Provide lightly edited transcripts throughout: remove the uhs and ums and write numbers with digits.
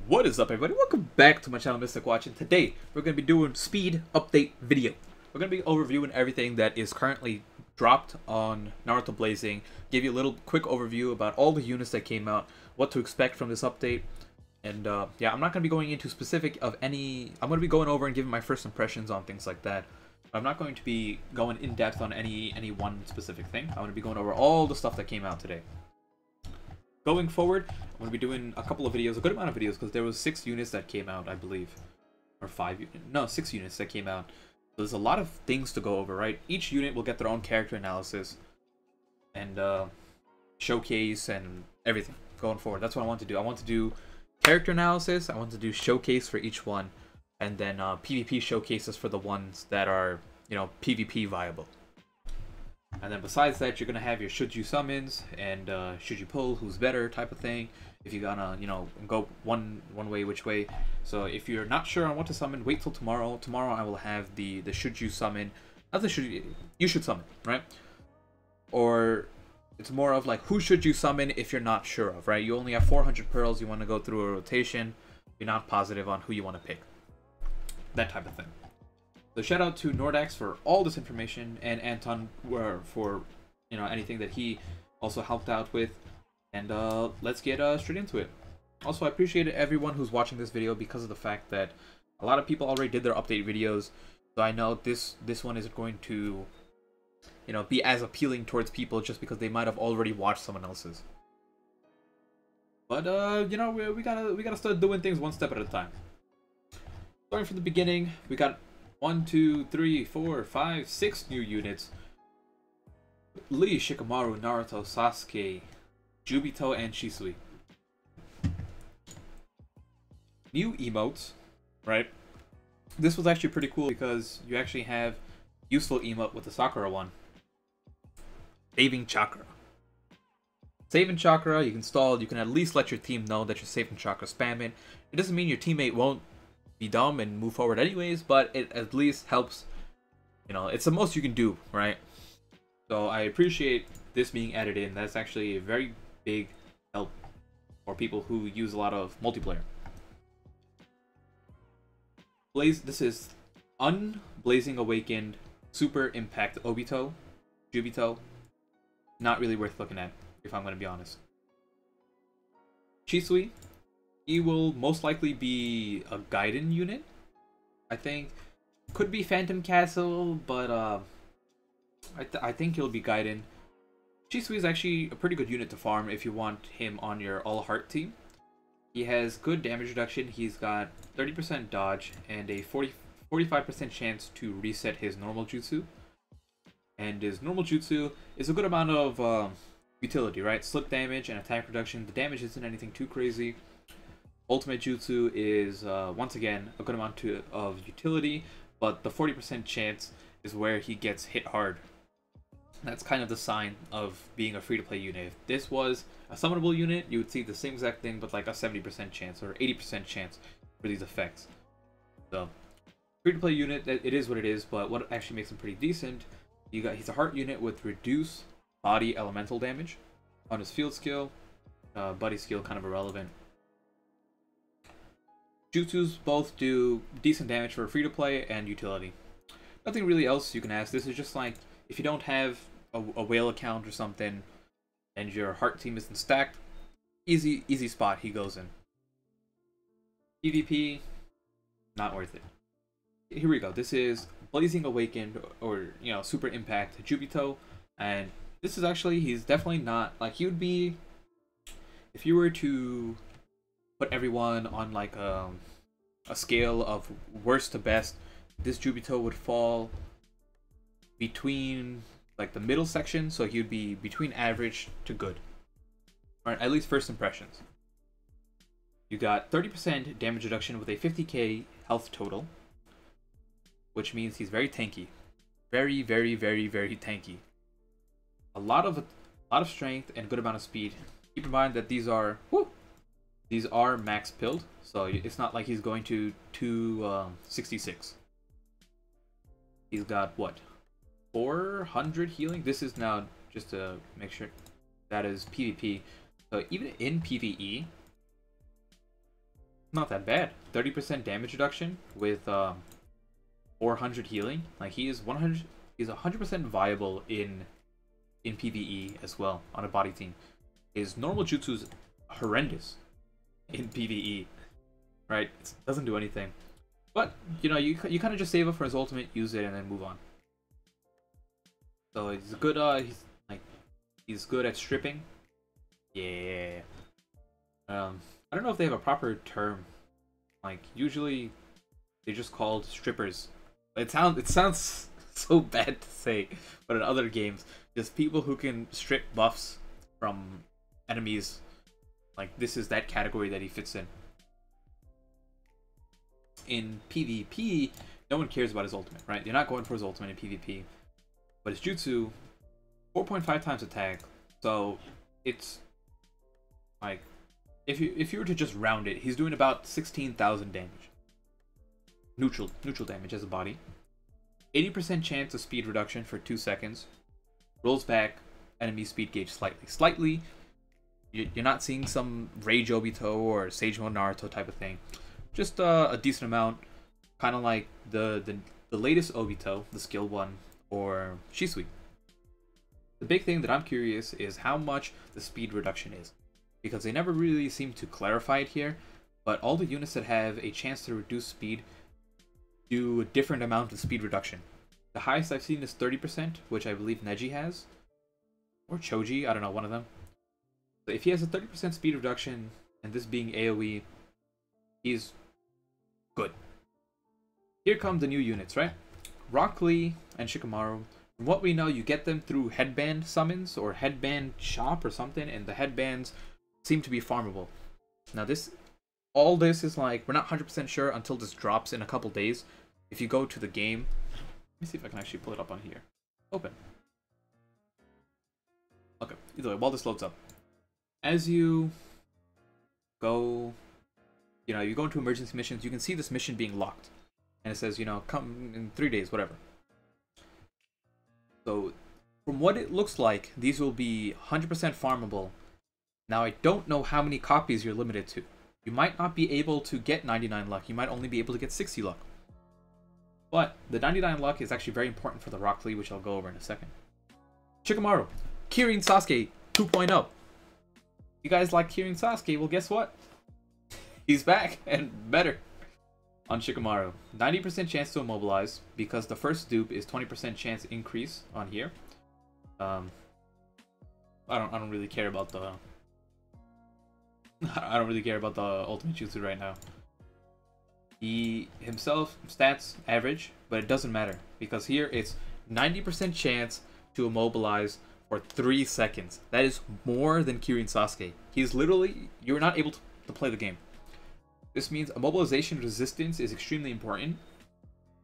What is up, everybody? Welcome back to my channel, Mystic Watch, and today we're going to be doing speed update video. We're going to be overviewing everything that is currently dropped on Naruto Blazing, give you a little quick overview about all the units that came out, what to expect from this update, and yeah, I'm not going to be going into specific of any. I'm going to be going over and giving my first impressions on things like that. I'm not going to be going in depth on any one specific thing. I'm going to be going over all the stuff that came out today. Going forward, I'm going to be doing a couple of videos, a good amount of videos, because there was 6 units that came out, I believe. Or 6 units that came out. So there's a lot of things to go over, right? Each unit will get their own character analysis and showcase and everything going forward. That's what I want to do. I want to do character analysis, I want to do showcase for each one, and then PvP showcases for the ones that are, you know, PvP viable. And then besides that, you're going to have your should you summons and should you pull, who's better type of thing. If you're gonna, you know, go one way, which way. So if you're not sure on what to summon, wait till tomorrow. Tomorrow I will have the should you summon, not the you should summon, right? Or it's more of like who should you summon if you're not sure of, right? You only have 400 pearls, you want to go through a rotation, you're not positive on who you want to pick. That type of thing. So shout out to Nordax for all this information, and Anton for, you know, anything that he also helped out with. And let's get straight into it. Also, I appreciate everyone who's watching this video, because of the fact that a lot of people already did their update videos. So I know this one isn't going to, you know, be as appealing towards people just because they might have already watched someone else's. But you know, we gotta start doing things one step at a time. Starting from the beginning, we got 1, 2, 3, 4, 5, 6 new units. Lee, Shikamaru, Naruto, Sasuke, Jubito, and Shisui. New emotes, right? This was actually pretty cool because you actually have useful emote with the Sakura one. Saving Chakra. Saving Chakra, you can stall, you can at least let your team know that you're saving Chakra spamming. It doesn't mean your teammate won't be dumb and move forward anyways, but it at least helps. You know, it's the most you can do, right? So I appreciate this being added in. That's actually a very big help for people who use a lot of multiplayer. This is Unblazing Awakened Super Impact Obito, Jubito. Not really worth looking at, if I'm going to be honest. Shisui. He will most likely be a Gaiden unit, I think. Could be Phantom Castle, but I think he'll be Gaiden. Shisui is actually a pretty good unit to farm if you want him on your all-heart team. He has good damage reduction. He's got 30% dodge and a 45% chance to reset his normal jutsu. And his normal jutsu is a good amount of utility, right? Slip damage and attack reduction. The damage isn't anything too crazy. Ultimate jutsu is, once again, a good amount of utility, but the 40% chance is where he gets hit hard. That's kind of the sign of being a free-to-play unit. If this was a summonable unit, you would see the same exact thing, but like a 70% chance or 80% chance for these effects. So, free-to-play unit, it is what it is, but what actually makes him pretty decent, he's a heart unit with reduced body elemental damage on his field skill. Buddy skill kind of irrelevant. Jutsus both do decent damage for free-to-play and utility. Nothing really else you can ask. This is just like, if you don't have a whale account or something, and your heart team isn't stacked, easy spot he goes in. PvP, not worth it. Here we go. This is Blazing Awakened, or, you know, Super Impact Jubito, and this is actually, he's definitely not, like, he would be, if you were to put everyone on like a scale of worst to best, this Jubito would fall between like the middle section, so he would be between average to good. Alright, at least first impressions. You got 30% damage reduction with a 50k health total, which means he's very tanky. Very tanky. A lot of strength and good amount of speed. Keep in mind that these are max pilled, so it's not like he's going to 266. He's got what, 400 healing? This is now just to make sure that is PvP. So even in PvE, Not that bad. 30% damage reduction with 400 healing. Like he is 100. He's 100% viable in PvE as well on a body team. His normal jutsu is horrendous in PvE, right? It doesn't do anything. But you know, you kind of just save up for his ultimate, use it, and then move on. So he's good. He's good at stripping. Yeah. I don't know if they have a proper term. Like usually, they're just called strippers. It sounds so bad to say, but in other games, just people who can strip buffs from enemies. Like this is that category that he fits in. In PvP, no one cares about his ultimate, right? You're not going for his ultimate in PvP. But his jutsu, 4.5 times attack. So it's like if you were to just round it, he's doing about 16,000 damage. Neutral damage as a body. 80% chance of speed reduction for 2 seconds. Rolls back enemy speed gauge slightly. Slightly. You're not seeing some Rage Obito or Sage Mode Naruto type of thing. Just a decent amount, kind of like the latest Obito, the skill one, or Shisui. The big thing that I'm curious is how much the speed reduction is, because they never really seem to clarify it here, but all the units that have a chance to reduce speed do a different amount of speed reduction. The highest I've seen is 30%, which I believe Neji has, or Choji, I don't know, one of them. So if he has a 30% speed reduction, and this being AoE, he's good. Here come the new units, right? Rock Lee and Shikamaru. From what we know, you get them through headband summons or headband shop or something, and the headbands seem to be farmable. Now all this is like, we're not 100% sure until this drops in a couple days. If you go to the game, let me see if I can actually pull it up on here. Open. Okay, either way, while this loads up. As you go, you go into emergency missions, you can see this mission being locked. And it says, come in 3 days, whatever. So, from what it looks like, these will be 100% farmable. Now, I don't know how many copies you're limited to. You might not be able to get 99 luck. You might only be able to get 60 luck. But the 99 luck is actually very important for the Rock Lee, which I'll go over in a second. Shikamaru, Kirin Sasuke 2.0. You guys like Kirin Sasuke? Well, guess what? He's back and better. On Shikamaru, 90% chance to immobilize because the first dupe is 20% chance increase on here. I don't really care about the ultimate jutsu right now. He himself stats average, but it doesn't matter because here it's 90% chance to immobilize for 3 seconds. That is more than Kirin Sasuke. He's literally, you're not able to play the game. This means immobilization resistance is extremely important.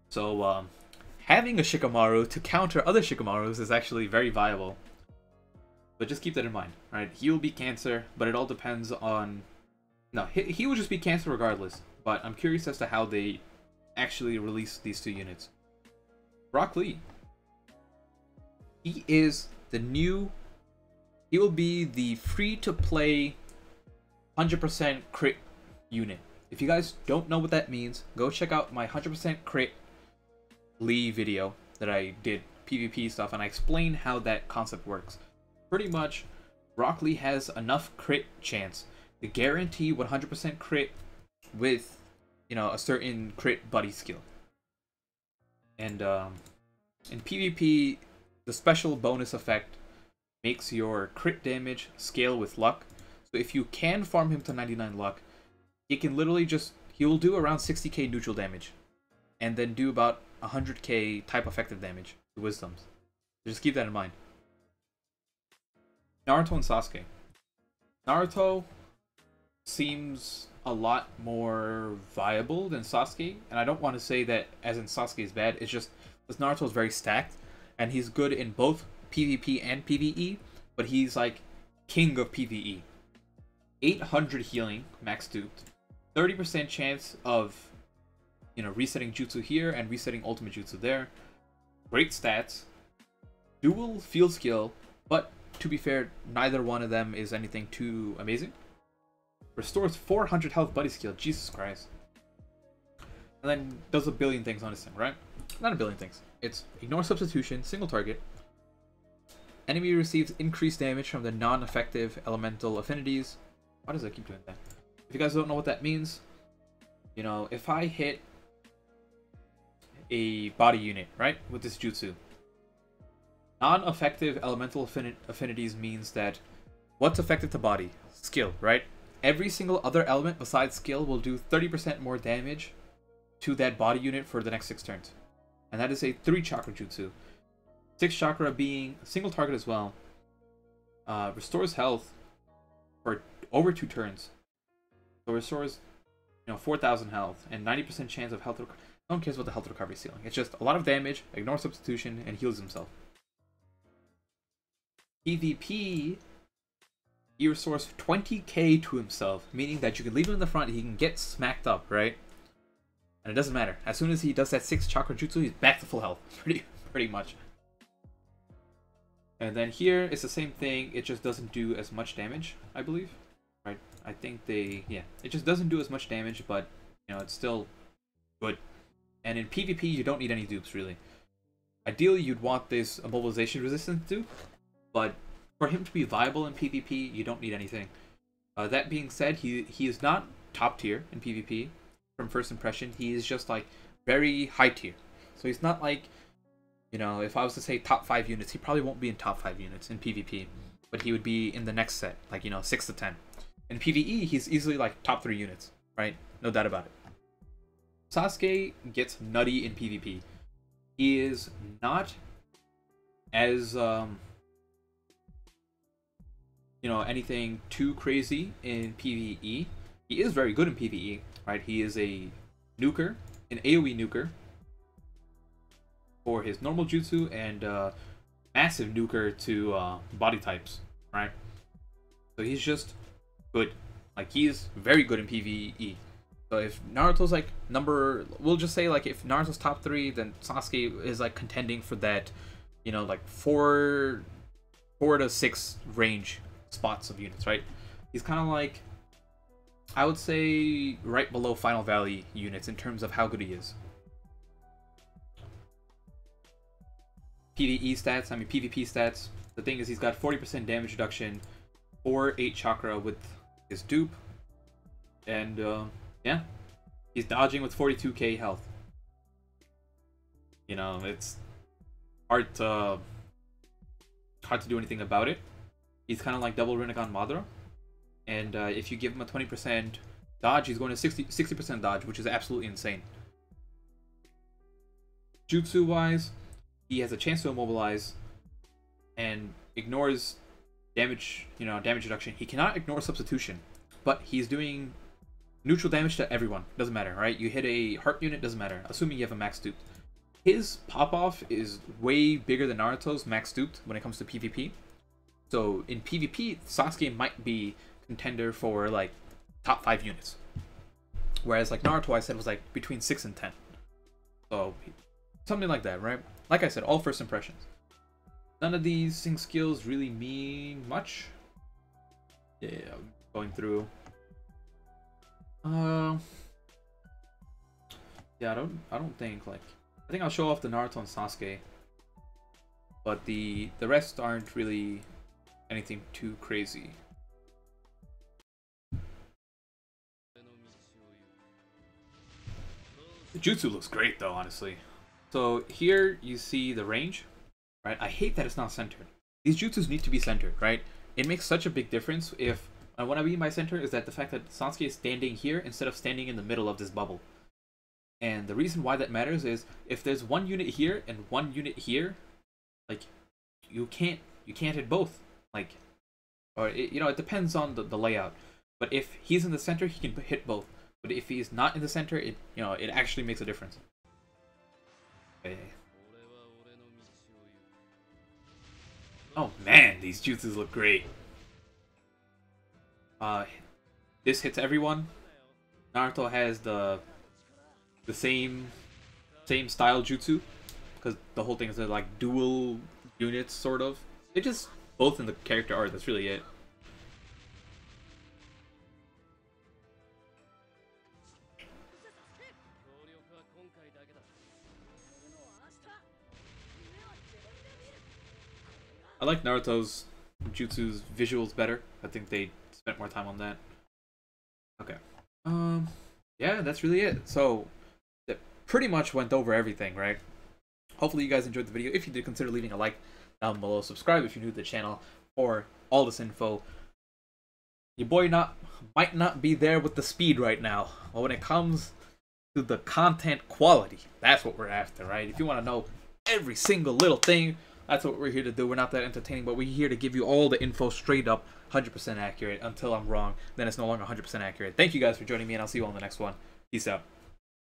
So having a Shikamaru to counter other Shikamarus is actually very viable. But just keep that in mind, right? He will be cancer, but it all depends on... No, he will just be cancer regardless. But I'm curious as to how they actually release these 2 units. Rock Lee. He is the new... He will be the free-to-play 100% crit unit. If you guys don't know what that means, go check out my 100% crit Lee video that I did, PvP stuff, and I explain how that concept works. Pretty much, Rock Lee has enough crit chance to guarantee 100% crit with, a certain crit buddy skill. And in PvP, the special bonus effect makes your crit damage scale with luck. So if you can farm him to 99 luck, he can literally he'll do around 60k neutral damage. And then do about 100k type effective damage to wisdoms. So just keep that in mind. Naruto and Sasuke. Naruto seems a lot more viable than Sasuke. And I don't want to say that as in Sasuke is bad. It's just because Naruto is very stacked. And he's good in both PvP and PvE. But he's like king of PvE. 800 healing, max duped. 30% chance of, resetting jutsu here and resetting ultimate jutsu there. Great stats. Dual field skill, but to be fair, neither one of them is anything too amazing. Restores 400 health buddy skill. Jesus Christ. And then does a billion things on this thing, right? Not a billion things. It's ignore substitution, single target. Enemy receives increased damage from the non-effective elemental affinities. Why does it keep doing that? If you guys don't know what that means, you know, if I hit a body unit, right, with this jutsu, non-effective elemental affinities means that what's effective to body? Skill, right? Every single other element besides skill will do 30% more damage to that body unit for the next 6 turns. And that is a 3 chakra jutsu. 6 chakra being a single target as well. Restores health for over 2 turns. So restores, you know, 4,000 health and 90% chance of health recovery. No one cares about the health recovery ceiling. It's just a lot of damage, ignore substitution, and heals himself. PvP, he restores 20k to himself, meaning that you can leave him in the front, he can get smacked up, right? And it doesn't matter. As soon as he does that 6 chakra jutsu, he's back to full health. Pretty much. And then here, it's the same thing. It just doesn't do as much damage, I believe. Right? I think yeah. It just doesn't do as much damage, but, you know, it's still good. And in PvP, you don't need any dupes, really. Ideally, you'd want this immobilization resistance dupe, but for him to be viable in PvP, you don't need anything. That being said, he is not top tier in PvP. From first impression, he is just like very high tier. So he's not like, you know, if I was to say top 5 units, he probably won't be in top 5 units in PvP, but he would be in the next set, like, you know, 6 to 10. In PvE, he's easily like top 3 units, right? No doubt about it. Sasuke gets nutty in PvP. He is not as you know, anything too crazy in PvE. He is very good in PvE, right? He is a nuker, an AoE nuker for his normal jutsu, and massive nuker to body types, right? So he's just good. Like, he's very good in PvE. So if Naruto's like we'll just say like if Naruto's top 3, then Sasuke is like contending for that, you know, like 4 to 6 range spots of units, right? He's kind of like, I would say, right below Final Valley units in terms of how good he is. PvE stats, I mean PvP stats. The thing is, he's got 40% damage reduction, 8 chakra with his dupe, and yeah, he's dodging with 42k health. You know, it's hard to do anything about it. He's kind of like double Rinnegan Madara. And if you give him a 20% dodge, he's going to 60% dodge, which is absolutely insane. Jutsu-wise, he has a chance to immobilize and ignores damage, you know, damage reduction. He cannot ignore substitution, but he's doing neutral damage to everyone. Doesn't matter, right? You hit a heart unit, doesn't matter, assuming you have a max duped. His pop-off is way bigger than Naruto's max duped when it comes to PvP. So in PvP, Sasuke might be contender for like top 5 units, whereas like Naruto, I said, was like between 6 and 10. So something like that, right? Like I said, all first impressions. None of these sync skills really mean much. Yeah, I'm going through. Yeah, I don't think, like, I think I'll show off the Naruto and Sasuke, but the rest aren't really anything too crazy. The jutsu looks great though, honestly. So here you see the range, right? I hate that it's not centered. These jutsus need to be centered, right? It makes such a big difference if, what I mean by center is that the fact that Sasuke is standing here instead of standing in the middle of this bubble. And the reason why that matters is if there's one unit here and one unit here, like, you can't hit both. Like, or you know, it depends on the layout. But if he's in the center, he can hit both. But if he's not in the center, it actually makes a difference. Okay. Oh man, these jutsus look great. This hits everyone. Naruto has the same style jutsu, because the whole thing is like dual units, sort of. They just both in the character art. That's really it. I like Naruto's Jutsu's visuals better. I think they spent more time on that. Okay. Yeah, that's really it. So that pretty much went over everything, right? Hopefully you guys enjoyed the video. If you did, consider leaving a like down below. Subscribe if you're new to the channel for all this info. Your boy might not be there with the speed right now. But when it comes to the content quality, that's what we're after, right? If you want to know every single little thing, that's what we're here to do. We're not that entertaining, but we're here to give you all the info straight up, 100% accurate. Until I'm wrong, then it's no longer 100% accurate. Thank you guys for joining me, and I'll see you all in the next one. Peace out.